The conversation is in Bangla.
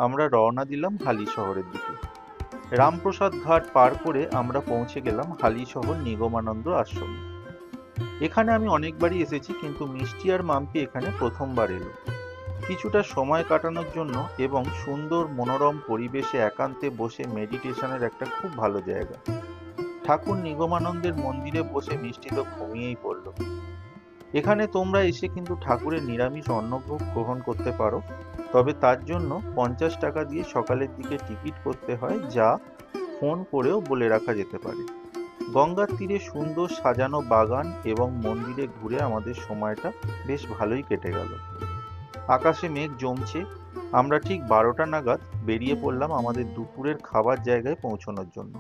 আমরা রওনা দিলাম হালিশহরের দিকে। রামপ্রসাদ ঘাট পার করে আমরা পৌঁছে গেলাম হালিশহর নিগমানন্দ আশ্রমে। এখানে আমি অনেকবারই এসেছি, কিন্তু মিষ্টি আর মাম্পি এখানে প্রথমবার এলো। কিছুটা সময় কাটানোর জন্য এবং সুন্দর মনোরম পরিবেশে একান্তে বসে মেডিটেশনের একটা খুব ভালো জায়গা। ঠাকুর নিগমানন্দের মন্দিরে বসে মিষ্টি তো ঘুমিয়েই পড়ল। এখানে তোমরা এসে কিন্তু ঠাকুরের নিরামিষ অন্নভোগ গ্রহণ করতে পারো, তবে তার জন্য 50 টাকা দিয়ে সকালের দিকে টিকিট করতে হয়, যা ফোন করেও বলে রাখা যেতে পারে। গঙ্গার তীরে সুন্দর সাজানো বাগান এবং মন্দিরে ঘুরে আমাদের সময়টা বেশ ভালোই কেটে গেল। আকাশে মেঘ জমছে। আমরা ঠিক 12টা নাগাদ বেরিয়ে পড়লাম আমাদের দুপুরের খাবার জায়গায় পৌঁছানোর জন্য।